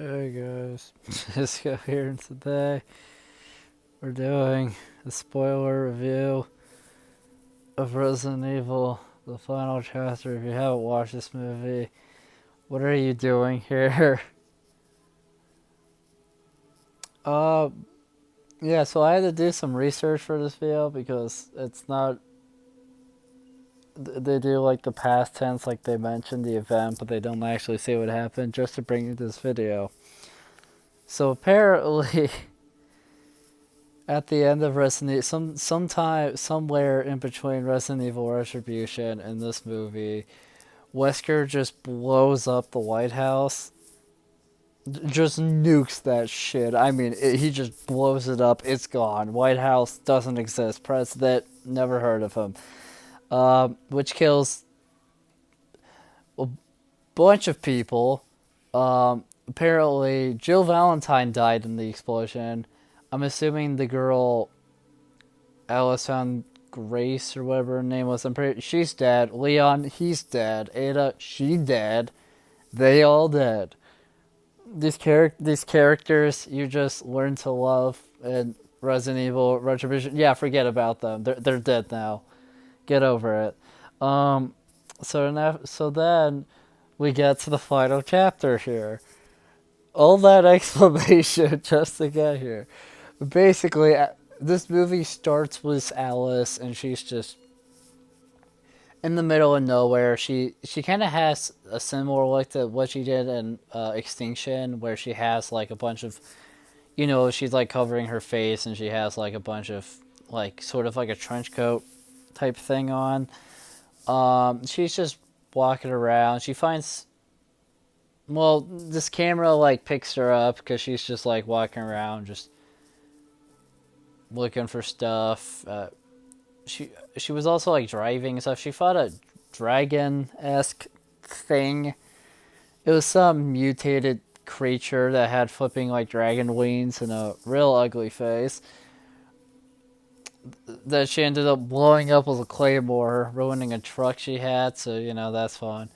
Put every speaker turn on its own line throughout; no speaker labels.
Hey guys, D1scos here, and today we're doing a spoiler review of Resident Evil, the final chapter. If you haven't watched this movie, what are you doing here? uh, yeah, so I had to do some research for this video because it's not. They do like the past tense, like they mentioned the event, but they don't actually say what happened, just to bring you this video. So apparently, at the end of Resident Evil, sometime somewhere in between Resident Evil Retribution and this movie, Wesker just blows up the White House. Just nukes that shit. I mean, he just blows it up. It's gone. White House doesn't exist. President, never heard of him. Which kills a bunch of people. Apparently, Jill Valentine died in the explosion. I'm assuming the girl Alice found Grace or whatever her name was. She's dead. Leon, he's dead. Ada, she dead. They all dead. These characters you just learn to love in Resident Evil Retribution. Yeah, forget about them. They're dead now. Get over it. Um, so then we get to the final chapter here. All that explanation just to get here. Basically, this movie starts with Alice, and she's just in the middle of nowhere. She kind of has a similar look to what she did in Extinction, where she has like a bunch of, she's like covering her face, and she has like a bunch of like sort of like a trench coat type thing on. She's just walking around. She finds, well, this camera like picks her up because she's just like walking around, just looking for stuff. She was also like driving and stuff. She fought a dragon-esque thing. It was some mutated creature that had flipping like dragon wings and a real ugly face. That she ended up blowing up with a claymore, ruining a truck she had. So that's fun.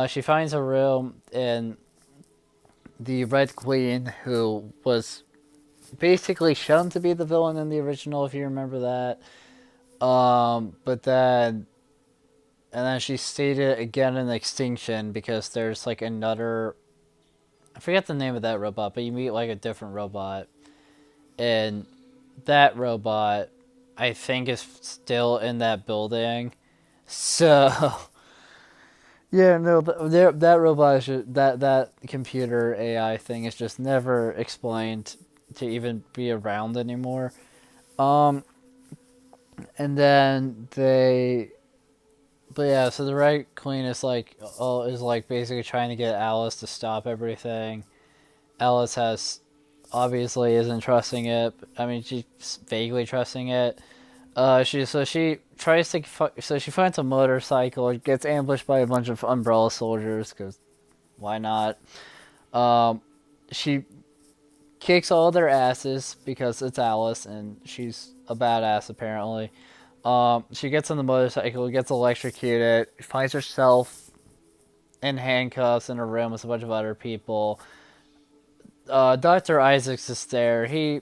She finds a room in the Red Queen, who was basically shown to be the villain in the original, if you remember that. But then, and then she stated again in Extinction because there's like another, I forget the name of that robot, but you meet like a different robot, and that robot, I think, is still in that building. So, yeah, no, that robot is just, that computer AI thing is just never explained to even be around anymore. Um, and then but yeah, so the Red Queen is like, basically trying to get Alice to stop everything. Alice obviously isn't trusting it. I mean, she's vaguely trusting it. She tries to so she finds a motorcycle, gets ambushed by a bunch of Umbrella soldiers, because why not? She kicks all their asses because it's Alice and she's a badass apparently. She gets on the motorcycle, gets electrocuted, finds herself in handcuffs in a room with a bunch of other people. Dr. Isaacs is there. He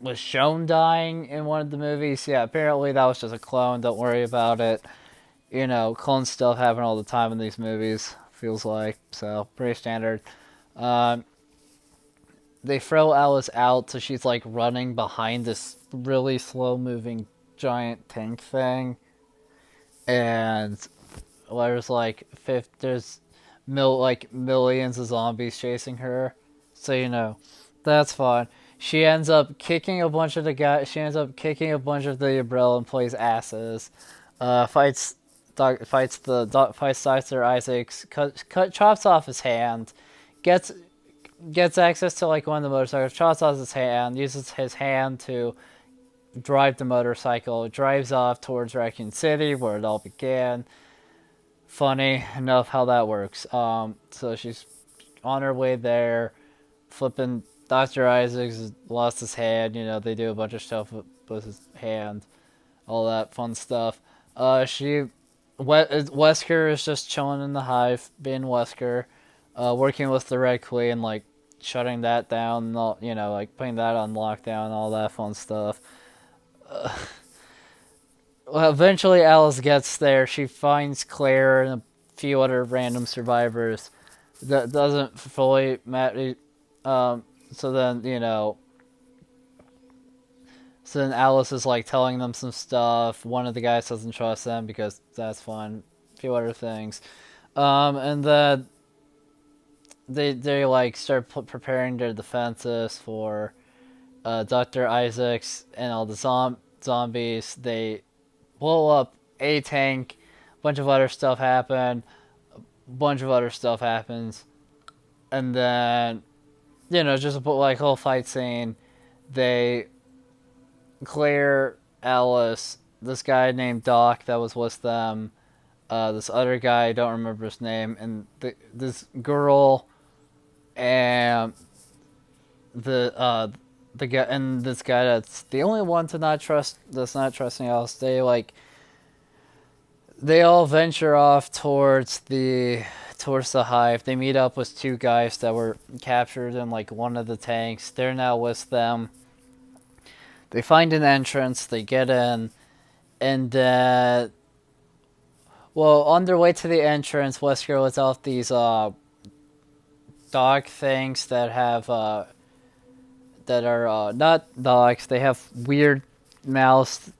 was shown dying in one of the movies. Yeah, apparently that was just a clone. Don't worry about it. Clone stuff happen all the time in these movies, feels like. So, pretty standard. Um, they throw Alice out, so she's like running behind this really slow moving giant tank thing. And there's like millions of zombies chasing her. So that's fun. She ends up kicking a bunch of the guys. She ends up kicking a bunch of the Umbrella employees' asses. Fights Dr. Isaacs. Chops off his hand. Gets access to like one of the motorcycles. Chops off his hand. Uses his hand to drive the motorcycle. Drives off towards Raccoon City, where it all began. Funny enough how that works. So she's on her way there, flipping. Dr. Isaacs lost his hand. They do a bunch of stuff with his hand, all that fun stuff. Wesker is just chilling in the hive, being Wesker, working with the Red Queen, like shutting that down, and all, like putting that on lockdown, and all that fun stuff. Well, eventually Alice gets there. She finds Claire and a few other random survivors. That doesn't fully matter. So then, so then Alice is like telling them some stuff. One of the guys doesn't trust them because that's fun. A few other things. And then they like start preparing their defenses for Dr. Isaacs and all the zombies. They blow up a tank. A bunch of other stuff happen. A bunch of other stuff happens. And then, just a like whole fight scene. They Claire, Alice, this guy named Doc that was with them, this other guy, I don't remember his name, and this girl, and the guy, and this guy that's the only one to not trust, that's not trusting Alice. They all venture off towards the hive. They meet up with two guys that were captured in like one of the tanks. They're now with them. They find an entrance, they get in, and on their way to the entrance, Wesker lets off these dog things that have that are not dogs. They have weird mouths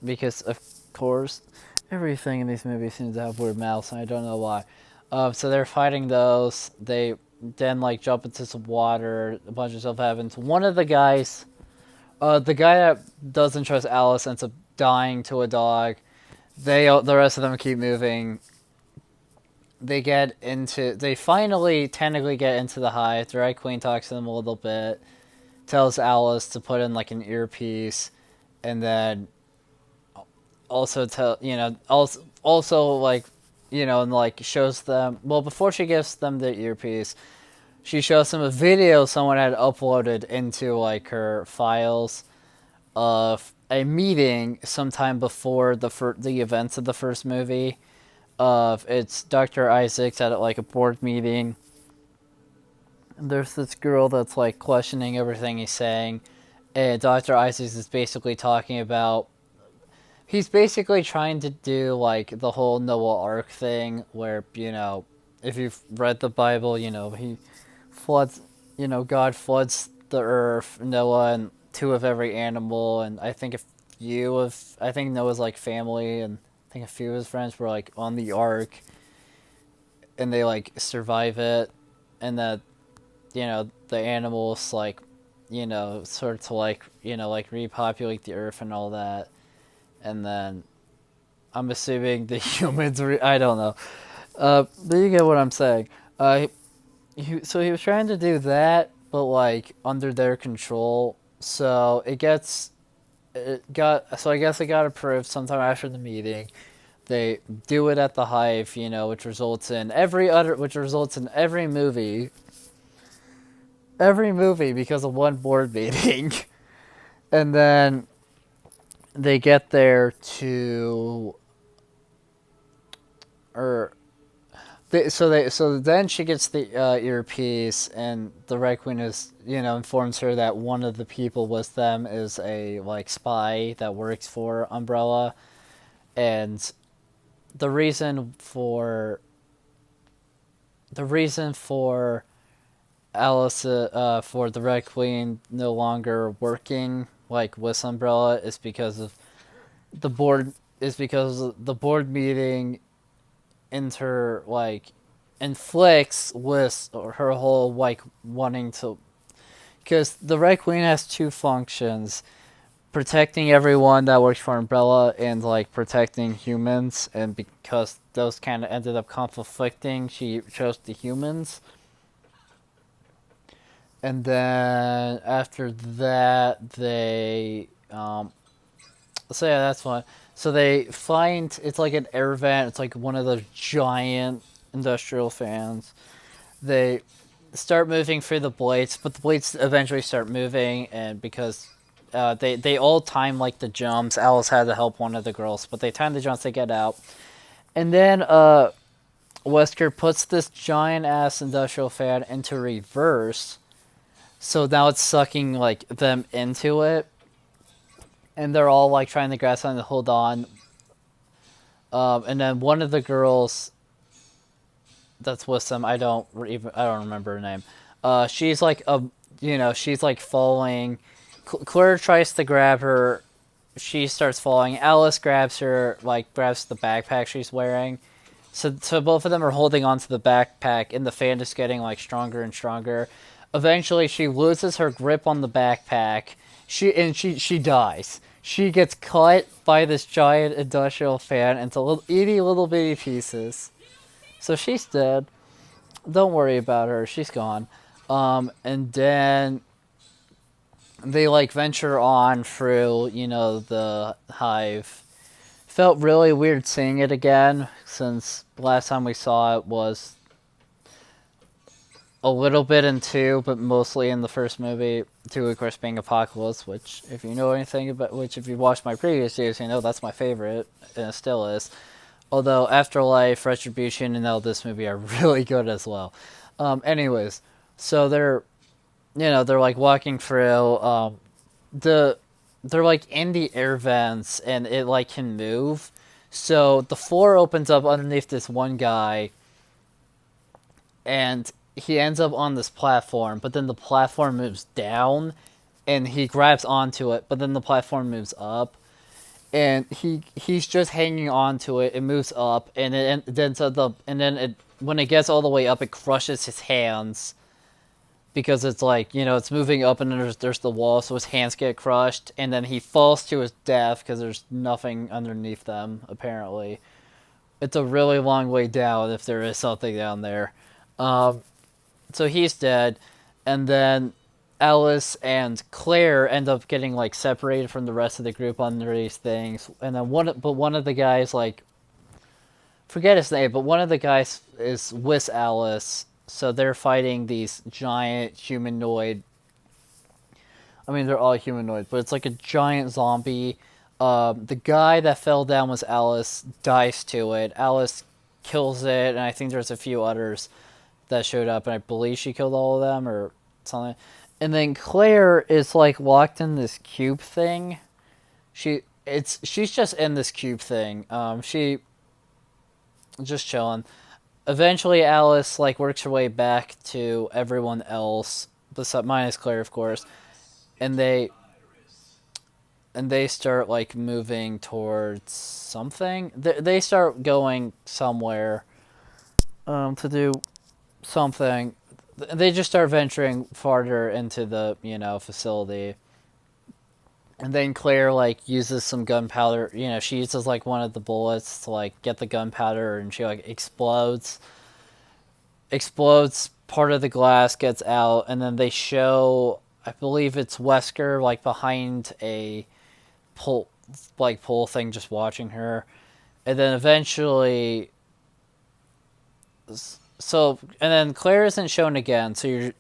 because, of course, everything in these movies seems to have weird mouths, and I don't know why. So they're fighting those. They then like jump into some water. A bunch of stuff happens. One of the guys. The guy that doesn't trust Alice ends up dying to a dog. The rest of them keep moving. They finally technically get into the hive. The Red Queen talks to them a little bit, tells Alice to put in like an earpiece, and then also and like shows them, well, before she gives them the earpiece, she shows them a video someone had uploaded into like her files of a meeting sometime before the events of the first movie. It's Dr. Isaacs at like a board meeting. And there's this girl that's like questioning everything he's saying, and Dr. Isaacs is basically talking about. He's basically trying to do like the whole Noah Ark thing, where if you've read the Bible, he floods, God floods the earth, Noah and two of every animal, and I think Noah's like family, and I think a few of his friends were like on the ark, and they like survive it, and that, the animals like, sort of like, like repopulate the earth and all that, and then I'm assuming the humans, I don't know, but you get what I'm saying. So he was trying to do that, but like under their control. So I guess it got approved sometime after the meeting. They do it at the hive, which results in every movie because of one board meeting. And then they get there to, so then she gets the earpiece, and the Red Queen informs her that one of the people with them is a like spy that works for Umbrella, and the reason for Alice for the Red Queen no longer working like with Umbrella is because of the board meeting inflicts with her whole like wanting to, because the Red Queen has two functions: protecting everyone that works for Umbrella and like protecting humans, and because those kind of ended up conflicting, she chose the humans. And then after that, they so yeah, that's fun. So they find, it's like an air vent. It's like one of those giant industrial fans. They start moving through the blades, but the blades eventually start moving, and because they all time like the jumps. Alice had to help one of the girls, but they time the jumps to get out. And then Wesker puts this giant ass industrial fan into reverse, So now it's sucking like them into it, and they're all like trying to grasp on to hold on. And then one of the girls that's with them, I don't remember her name. She's like she's like falling. Claire tries to grab her. She starts falling. Alice grabs her, like grabs the backpack she's wearing. So both of them are holding onto the backpack, and the fan is getting like stronger and stronger. Eventually, she loses her grip on the backpack. She dies. She gets cut by this giant industrial fan into little bitty pieces. So she's dead. Don't worry about her. She's gone. And then they like venture on through, the hive. Felt really weird seeing it again since last time we saw it was a little bit in two, but mostly in the first movie. Two, of course, being Apocalypse, which if you know anything about, which if you watched my previous videos, you know that's my favorite, and it still is. Although Afterlife, Retribution, and now this movie are really good as well. Anyways, so they're like walking through the they're like in the air vents and it like can move. So the floor opens up underneath this one guy and he ends up on this platform, but then the platform moves down and he grabs onto it, but then the platform moves up and he's just hanging on to it. It moves up and when it gets all the way up it crushes his hands because it's like, it's moving up and then there's the wall, so his hands get crushed, and then he falls to his death because there's nothing underneath them, apparently. It's a really long way down if there is something down there. So he's dead, and then Alice and Claire end up getting, like, separated from the rest of the group under these things, and then one of the guys, like, forget his name, but one of the guys is with Alice. So they're fighting these giant humanoid. I mean, they're all humanoid, but it's like a giant zombie. The guy that fell down was Alice, dies to it. Alice kills it, and I think there's a few others that showed up, and I believe she killed all of them or something. And then Claire is like locked in this cube thing. She's just in this cube thing. She just chilling. Eventually, Alice like works her way back to everyone else, besides minus Claire, of course, and they start like moving towards something. They start going somewhere to do something. They just start venturing farther into the facility. And then Claire like uses some gunpowder. She uses like one of the bullets to like get the gunpowder, and she like explodes. Part of the glass gets out, and then they show, I believe it's Wesker like behind a pole thing, just watching her, and then eventually. And then Claire isn't shown again. She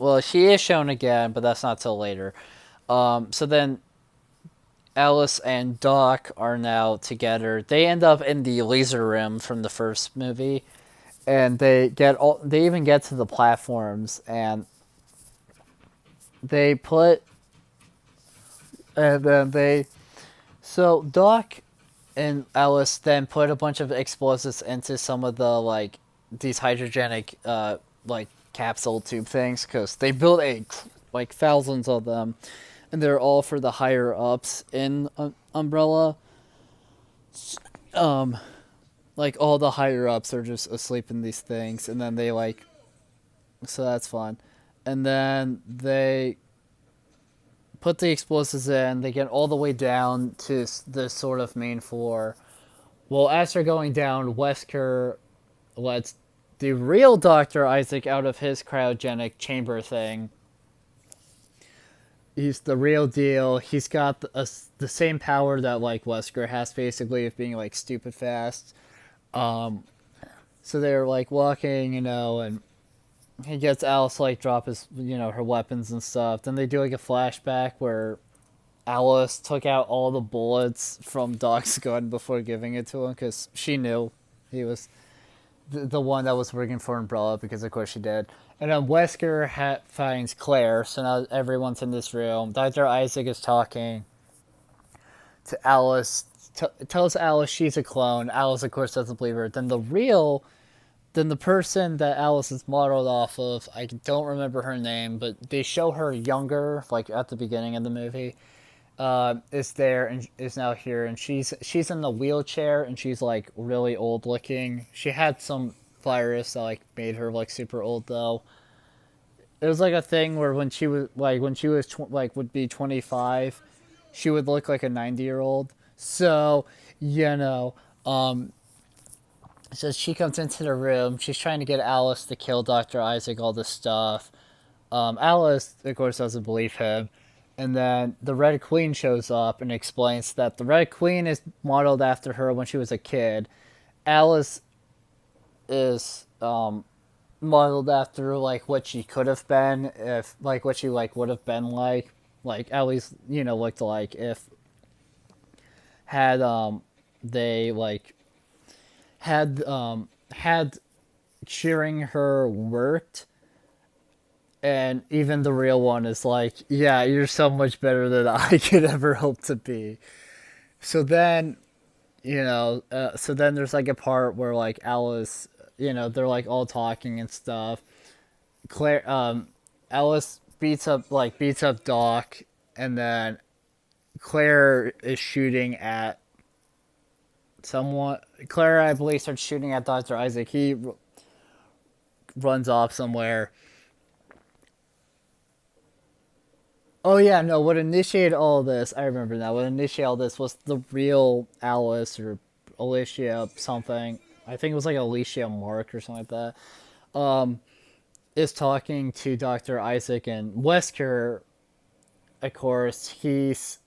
is shown again, but that's not till later. So then Alice and Doc are now together. They end up in the laser room from the first movie, and they even get to the platforms, and they put and then they so Doc and Alice then put a bunch of explosives into some of the like these hydrogenic like capsule tube things, because they built like thousands of them, and they're all for the higher ups in Umbrella. Like all the higher ups are just asleep in these things, and then they like, so that's fun, and then they put the explosives in. They get all the way down to the sort of main floor. Well, as they're going down, Wesker lets the real Dr. Isaac out of his cryogenic chamber thing. He's the real deal. He's got the same power that like Wesker has, basically, of being like stupid fast. So they're like walking, and he gets Alice like drop his, her weapons and stuff. Then they do like a flashback where Alice took out all the bullets from Doc's gun before giving it to him, because she knew he was. the one that was working for Umbrella, because of course she did. And then Wesker finds Claire, so now everyone's in this room. Dr. Isaac is talking to Alice, tells Alice she's a clone. Alice, of course, doesn't believe her. Then the person that Alice is modeled off of, I don't remember her name, but they show her younger, like at the beginning of the movie, is there and is now here, and she's in the wheelchair, and she's like really old looking. She had some virus that like made her like super old though. It was like a thing where when she was like would be 25, she would look like a 90-year-old. So you know, so she comes into the room. She's trying to get Alice to kill Dr. Isaac, all this stuff. Alice, of course, doesn't believe him. And then the Red Queen shows up and explains that the Red Queen is modeled after her when she was a kid. Alice is modeled after like what she could have been, if like what she like would have been like at least looked like if had they like had cheering her worked. And even the real one is like, yeah, you're so much better than I could ever hope to be. So then, so then there's like a part where like Alice, they're like all talking and stuff. Alice beats up Doc, and then Claire is shooting at someone. Claire, I believe, starts shooting at Dr. Isaac. He runs off somewhere. Oh yeah, no. What initiated all this? I remember now. What initiated all this was the real Alice or Alicia something. I think it was like Alicia Mark or something like that. Is talking to Dr. Isaac, and Wesker. Of course, he's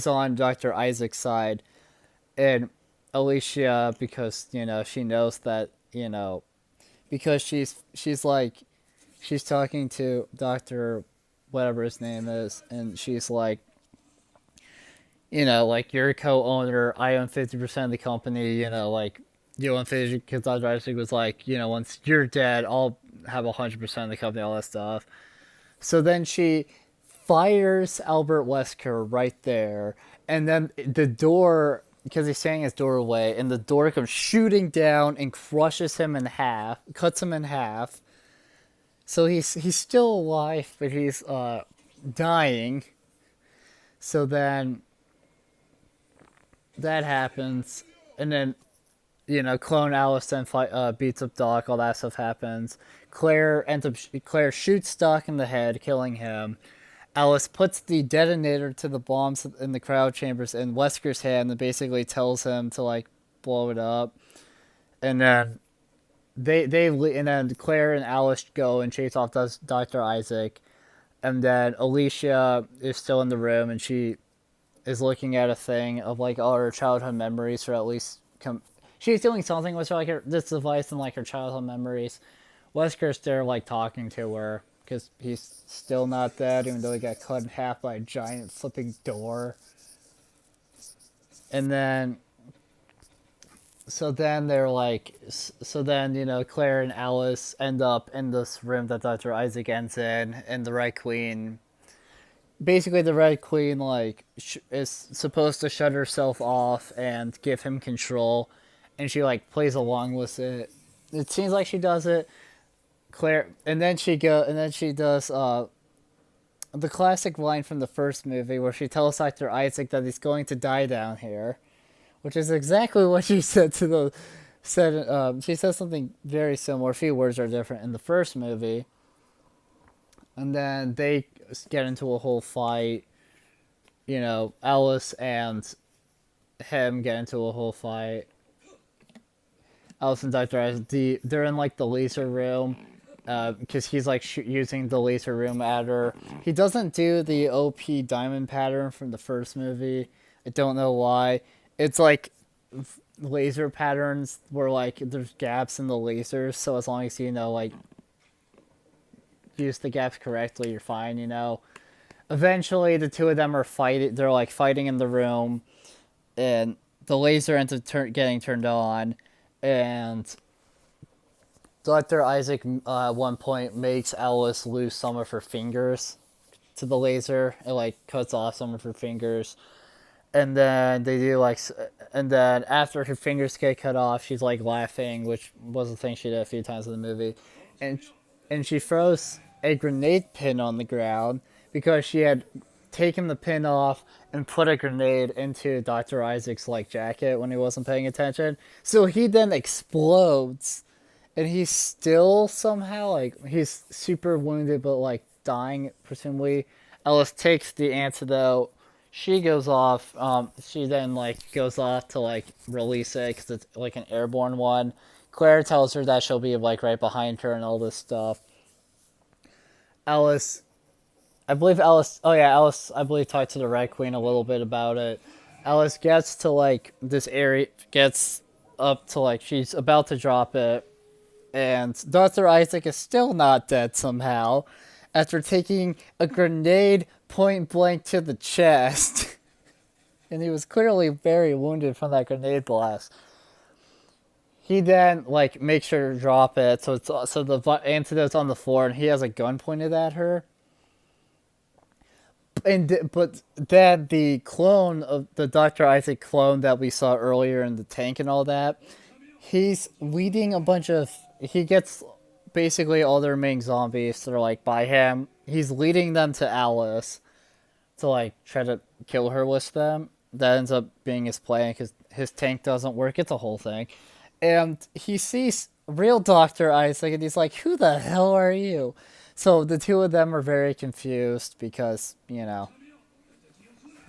on Dr. Isaac's side, and Alicia, because she knows that because she's talking to Dr. whatever his name is, and she's like, like, you're a co-owner, I own 50% of the company, like, you own 50, because Dr. Isaac was like, once you're dead, I'll have 100% of the company, all that stuff. So then she fires Albert Wesker right there, and then the door, because he's standing in his doorway, and the door comes shooting down and crushes him in half, cuts him in half. So he's still alive, but he's dying. So then that happens, and then clone Alice then beats up Doc. All that stuff happens. Claire shoots Doc in the head, killing him. Alice puts the detonator to the bombs in the crowd chambers in Wesker's hand and basically tells him to like blow it up. And then and then Claire and Alice go and chase off Dr. Isaac, and then Alicia is still in the room, and she is looking at a thing of like all her childhood memories, or at least she's doing something with like this device and like her childhood memories. Wesker's there like talking to her because he's still not dead, even though he got cut in half by a giant flipping door. And then so then Claire and Alice end up in this room that Dr. Isaac ends in, and the Red Queen. Basically, the Red Queen is supposed to shut herself off and give him control, and she like plays along with it. It seems like she does it. Claire, and then she does the classic line from the first movie where she tells Dr. Isaac that he's going to die down here, which is exactly what she said to the she says something very similar. A few words are different in the first movie, and then they get into a whole fight. Alice and him get into a whole fight. Alice and Dr. Isaac, they're in like the laser room, because he's like using the laser room at her. He doesn't do the OP diamond pattern from the first movie. I don't know why. It's like laser patterns where like there's gaps in the lasers, so as long as like use the gaps correctly, you're fine. Eventually the two of them are fighting. They're like fighting in the room, and the laser ends up getting turned on, and Dr. Isaac at one point makes Alice lose some of her fingers to the laser. It like cuts off some of her fingers, and then they do like, and then after her fingers get cut off, she's like laughing, which was the thing she did a few times in the movie, and she throws a grenade pin on the ground because she had taken the pin off and put a grenade into Dr. Isaac's like jacket when he wasn't paying attention. So he then explodes, and he's still somehow like he's super wounded but like dying presumably. Alice takes the antidote. She goes off. She then like goes off to like release it because it's like an airborne one. Claire tells her that she'll be like right behind her and all this stuff. Alice, I believe Alice. Oh yeah, Alice. I believe talked to the Red Queen a little bit about it. Alice gets to like this area, gets up to like she's about to drop it, and Dr. Isaac is still not dead somehow after taking a grenade point blank to the chest. And he was clearly very wounded from that grenade blast. He then like makes her drop it, so the antidote's on the floor, and he has a gun pointed at her. But then the clone of the Dr. Isaac clone that we saw earlier in the tank and all that, he's leading a bunch of. He gets basically all the remaining zombies that are like by him. He's leading them to Alice to like try to kill her with them. That ends up being his plan because his tank doesn't work. It's a whole thing. And he sees real Dr. Isaac and he's like, who the hell are you? So the two of them are very confused because, you know.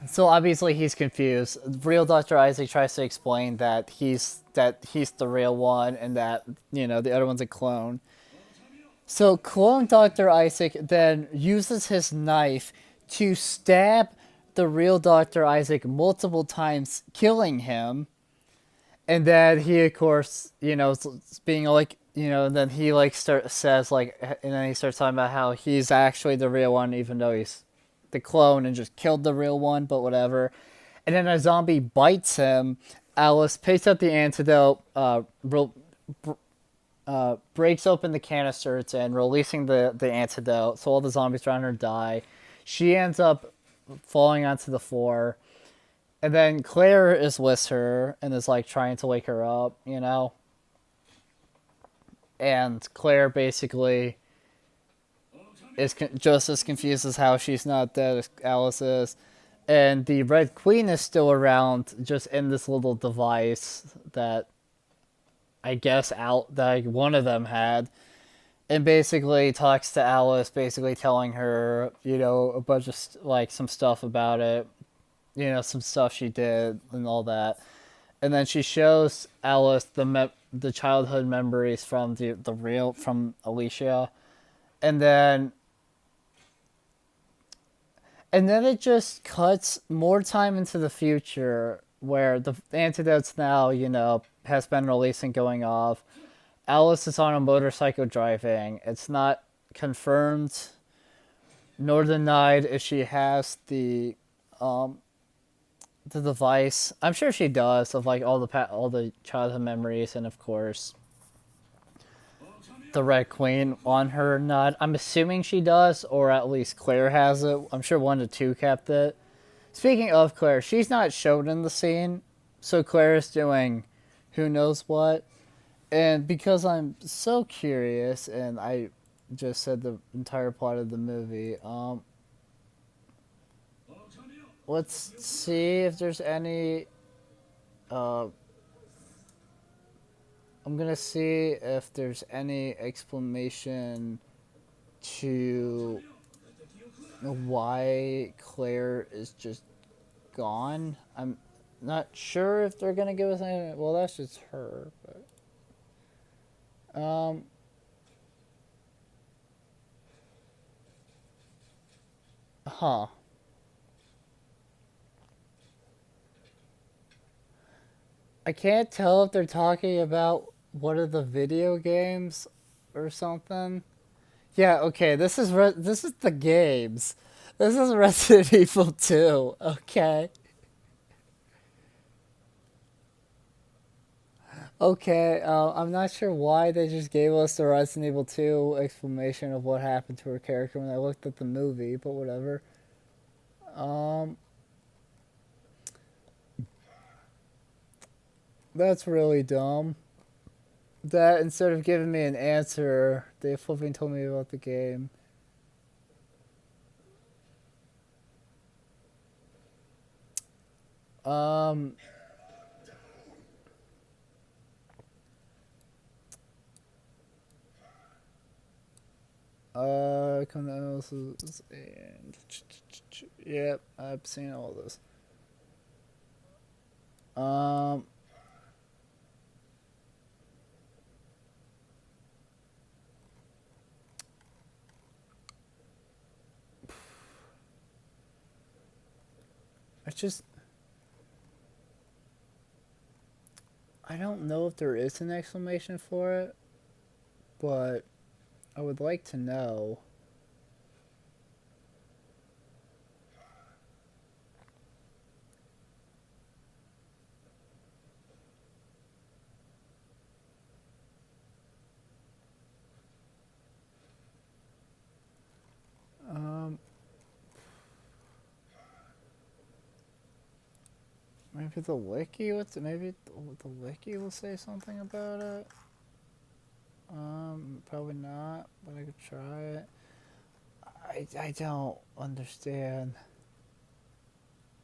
So obviously he's confused. Real Dr. Isaac tries to explain that he's the real one and that, you know, the other one's a clone. So clone Dr. Isaac then uses his knife to stab the real Dr. Isaac multiple times, killing him. And then he, of course, you know, being like, you know, and then he like says like, and then he starts talking about how he's actually the real one, even though he's the clone and just killed the real one, but whatever. And then a zombie bites him. Alice picks up the antidote, breaks open the canister it's in, releasing the antidote, so all the zombies around her die. She ends up falling onto the floor. And then Claire is with her and is like trying to wake her up, you know? And Claire basically is just as confused as how she's not dead as Alice is. And the Red Queen is still around, just in this little device that I guess that one of them had. And basically talks to Alice, basically telling her, you know, a bunch of like some stuff about it. You know, some stuff she did and all that. And then she shows Alice the childhood memories from from Alicia. And then it just cuts more time into the future where the antidote's now, you know, has been released and going off. Alice is on a motorcycle driving. It's not confirmed nor denied if she has the device. I'm sure she does, of like all the childhood memories, and of course the Red Queen on her or not. I'm assuming she does, or at least Claire has it. I'm sure 1 to 2 kept it. Speaking of Claire, she's not shown in the scene, so Claire is doing who knows what. And because I'm so curious, and I just said the entire plot of the movie, let's see if there's any. I'm gonna see if there's any explanation to why Claire is just gone. I'm not sure if they're gonna give us any. Well, that's just her, but huh. I can't tell if they're talking about one of the video games or something. Yeah, okay, this is the games. This is Resident Evil 2, okay? Okay, I'm not sure why they just gave us the Resident Evil 2 explanation of what happened to her character when I looked at the movie, but whatever. Um, that's really dumb. That instead of giving me an answer, they flipping told me about the game. Um, come analysis and yep, I've seen all this. Um, it's just I don't know if there is an explanation for it, but I would like to know. Um, maybe the wiki. Maybe the wiki will say something about it. Probably not, but I could try it. I don't understand.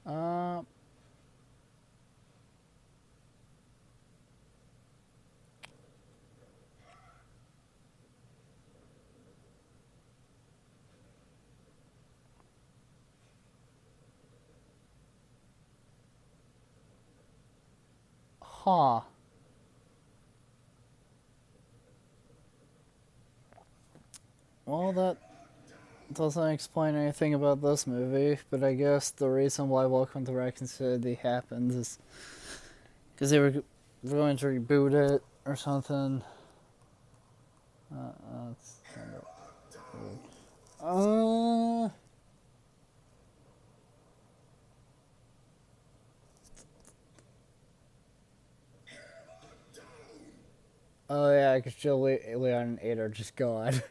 Um, huh. Well, that doesn't explain anything about this movie, but I guess the reason why Welcome to Raccoon City happened is because they were going to reboot it or something. That's kind of weird. Oh yeah, because Leon and Ada are just gone.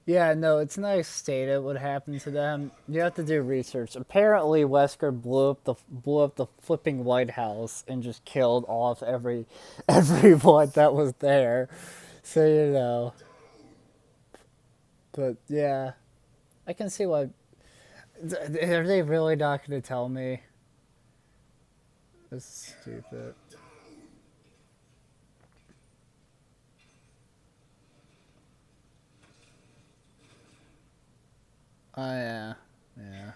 Yeah, no, it's not stated what happened to them. You have to do research. Apparently, Wesker blew up the flipping White House and just killed off everyone that was there. So you know, but yeah, I can see why. Are they really not going to tell me? That's stupid. Oh yeah, yeah.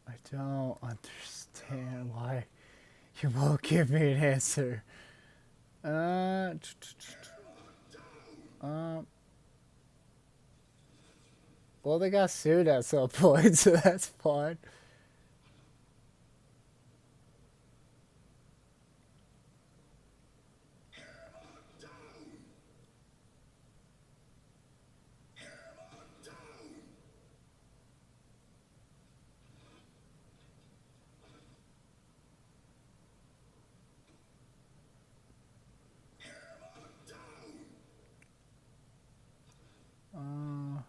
I don't understand why you won't give me an answer. Uh, um. Well, they got sued at some point, so that's fun. Uh,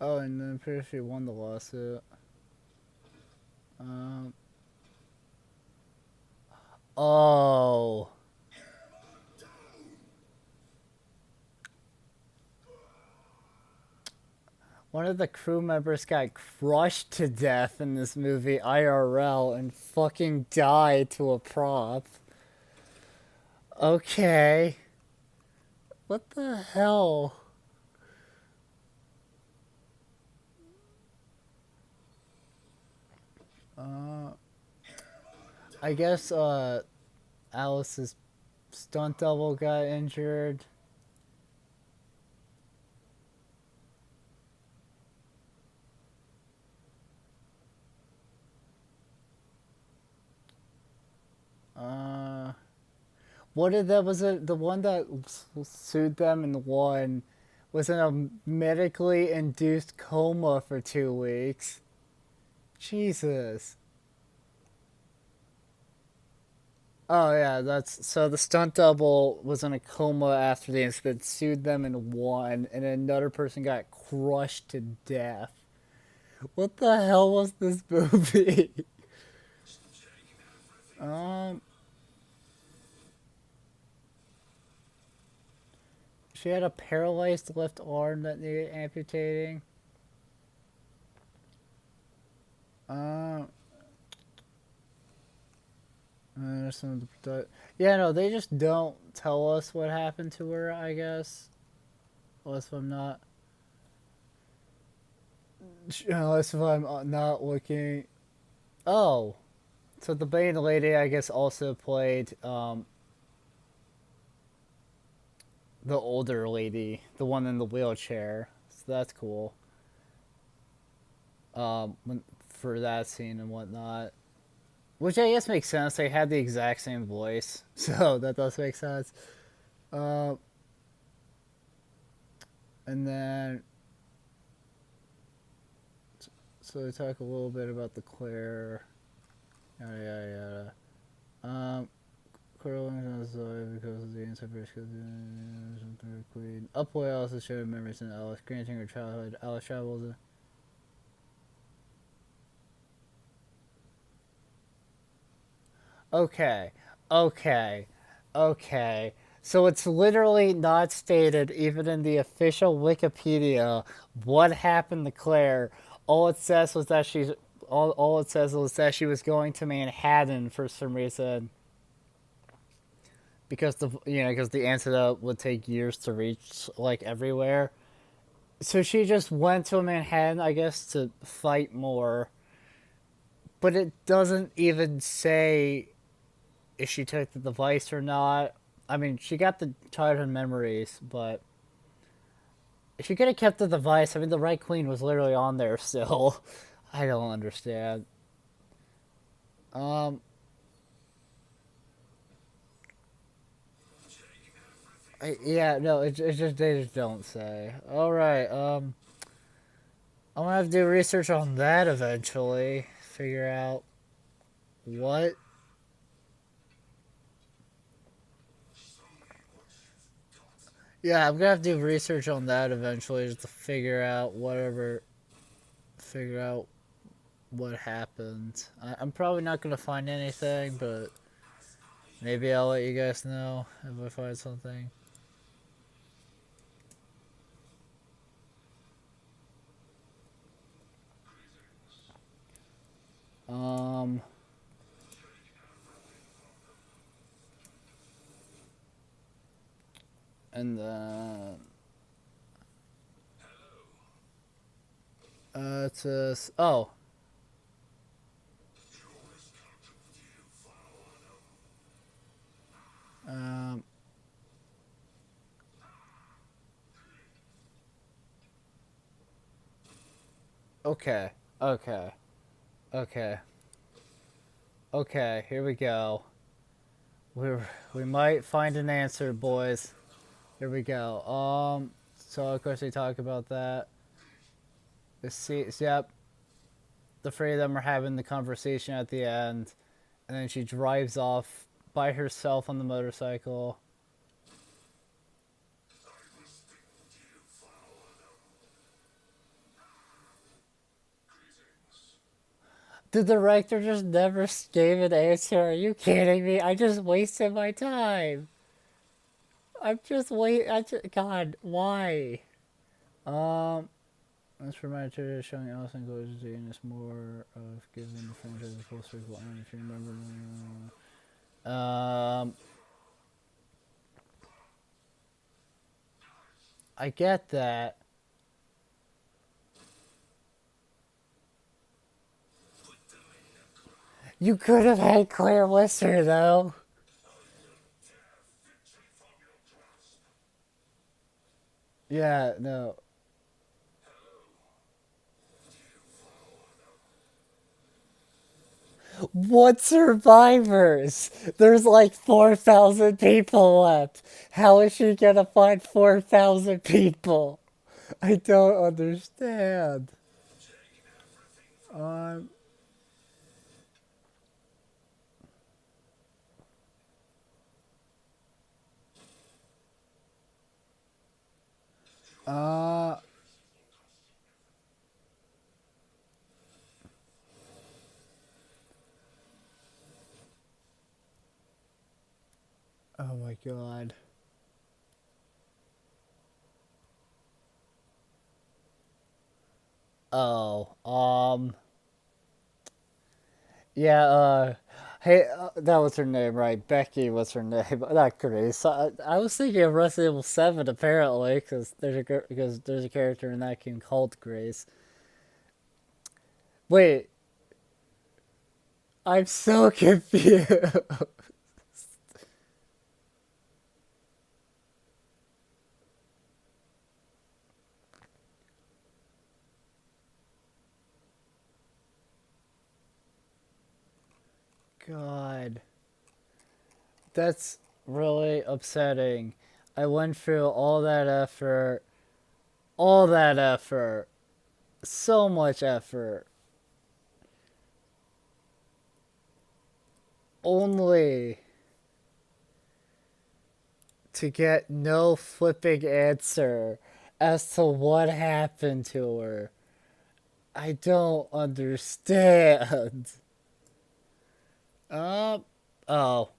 oh, and then pretty sure won the lawsuit. Um. Oh. One of the crew members got crushed to death in this movie IRL and fucking died to a prop. Okay. What the hell? Uh, I guess, Alice's stunt double got injured. Uh, what did that was it? The one that sued them and won was in a medically induced coma for 2 weeks. Jesus. Oh yeah, that's so the stunt double was in a coma after the incident, sued them and won, and another person got crushed to death. What the hell was this movie? um, she had a paralyzed left arm that needed amputating. Um, yeah, no, they just don't tell us what happened to her. I guess, unless if I'm not, unless if I'm not looking. Oh, so the Bane lady, I guess, also played the older lady, the one in the wheelchair. So that's cool. For that scene and whatnot, which I guess makes sense. They had the exact same voice, so that does make sense. Uh, and then, so we talk a little bit about the Claire. Yada yada yada. Curling is because of the anti-British Queen. Upway also showed memories in Alice, granting her childhood. Alice travels. Okay, okay, okay. So it's literally not stated, even in the official Wikipedia, what happened to Claire. All it says was that she's all it says was that she was going to Manhattan for some reason because the antidote would take years to reach like everywhere. So she just went to Manhattan, I guess, to fight more. But it doesn't even say if she took the device or not. I mean, she got the childhood memories, but if she could have kept the device, I mean, the Red Queen was literally on there still. I don't understand. Um, yeah, no, it's just they just don't say. All right, I'm gonna have to do research on that eventually. Figure out what. Yeah, I'm gonna have to do research on that eventually just to figure out what happened. I'm probably not gonna find anything, but maybe I'll let you guys know if I find something. Um, and then it says, oh, um, okay, okay, okay, okay. Here we go. We might find an answer, boys. Here we go. So of course they talk about that. Yep, the three of them are having the conversation at the end, and then she drives off by herself on the motorcycle. The director just never gave an answer. Are you kidding me? I just wasted my time. I'm just wait. God, why? Um, as for my trailer showing Allison goes to Zanus more of giving the franchise a full circle on if you remember. I get that. You could have had Claire Lister though. Yeah, no. What survivors? There's like 4,000 people left. How is she gonna find 4,000 people? I don't understand. Um, uh, oh my god. Oh, yeah, hey, that was her name, right? Becky was her name, not Grace. I was thinking of Resident Evil 7, apparently, because there's a character in that game called Grace. Wait, I'm so confused. God, that's really upsetting. I went through all that effort, so much effort, only to get no flipping answer as to what happened to her. I don't understand. Um, oh,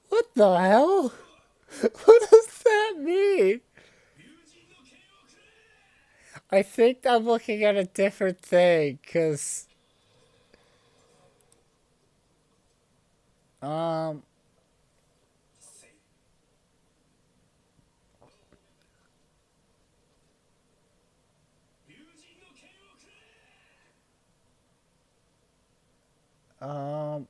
what the hell? What does that mean? I think I'm looking at a different thing, cause um, um,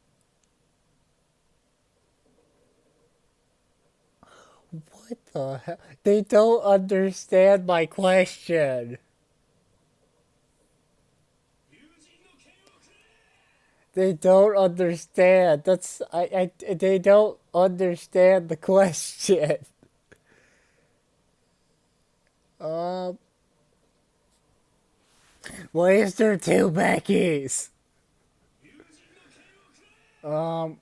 what the hell? They don't understand my question. They don't understand. They don't understand the question. Um, why is there two Beckys? Um,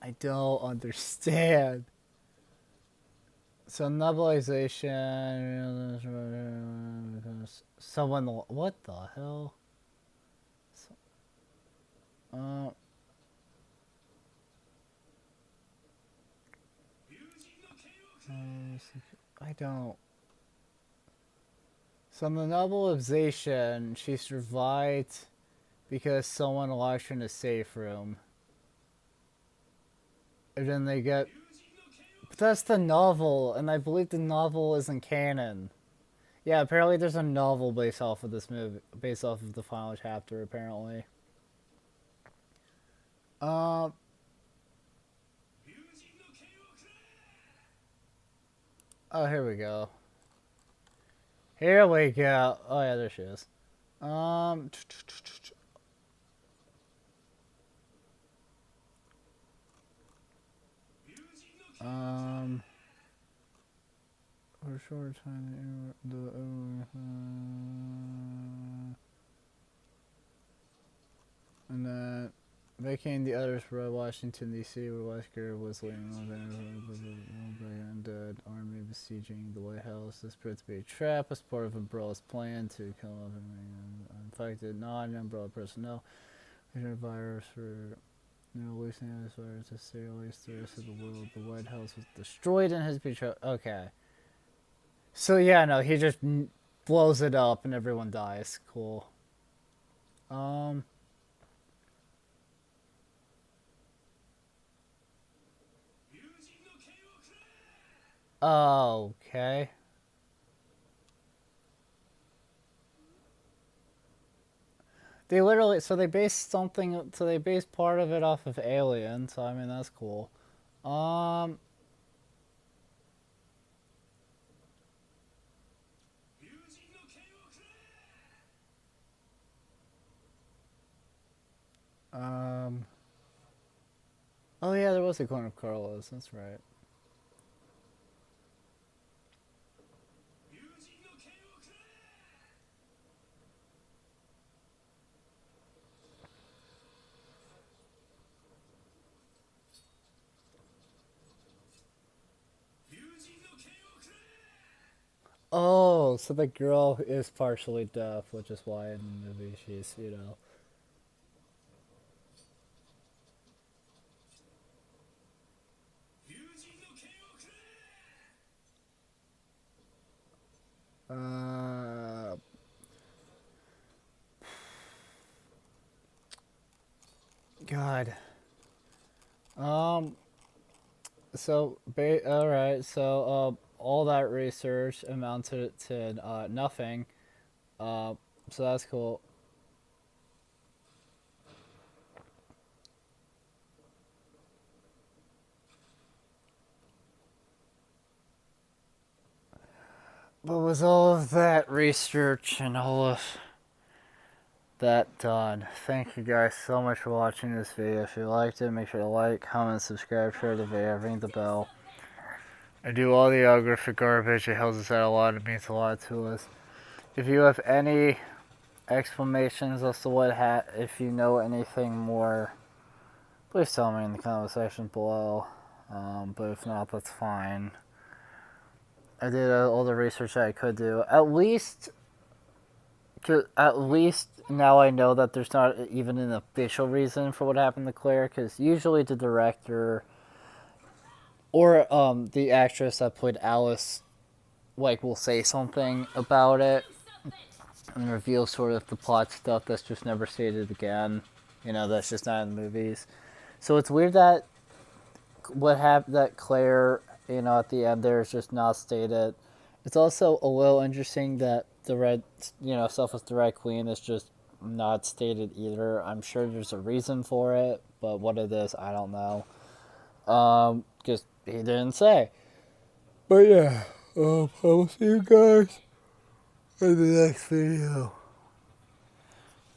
I don't understand. So nebulization. Someone. What the hell? Uh, I don't. So the nebulization, she survived because someone locked her in a safe room, and then they get. But that's the novel, and I believe the novel isn't canon. Yeah, apparently there's a novel based off of this movie, based off of the final chapter. Apparently. Um. Oh, here we go. Here we go. Oh yeah, there she is. Um. Um. For a short time, and then vacating the others for Washington D.C., where Wesker was leading on undead army besieging the White House. This proved to be a trap as part of Umbrella's plan to kill off infected non-Umbrella personnel. Agent virus for loosening this virus to sterilize the rest of the world. The White House was destroyed in his betrayal. Okay. So yeah, no, he just blows it up and everyone dies. Cool. Um. Oh, okay. They literally, so they based something, so they based part of it off of Alien, so I mean, that's cool. Um, um, oh yeah, there was a Corner of Carlos, that's right. Oh, so the girl is partially deaf, which is why in the movie she's, you know. Uh, God. Um, all right, so, all that research amounted to, nothing. Uh, so that's cool. But with all of that research and all of that done, thank you guys so much for watching this video. If you liked it, make sure to like, comment, subscribe, share the video, ring the bell. And do all the graphic garbage. It helps us out a lot. It means a lot to us. If you have any explanations as to if you know anything more, please tell me in the comment section below. But if not, that's fine. I did all the research I could do. At least now I know that there's not even an official reason for what happened to Claire, because usually the director or the actress that played Alice will say something about it and reveal sort of the plot stuff that's just never stated again. You know, that's just not in the movies. So it's weird that that Claire, you know, at the end there is just not stated. It's also a little interesting that the stuff with the Red Queen is just not stated either. I'm sure there's a reason for it, but what it is, I don't know. Because he didn't say. But yeah, I will see you guys in the next video.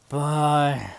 Bye.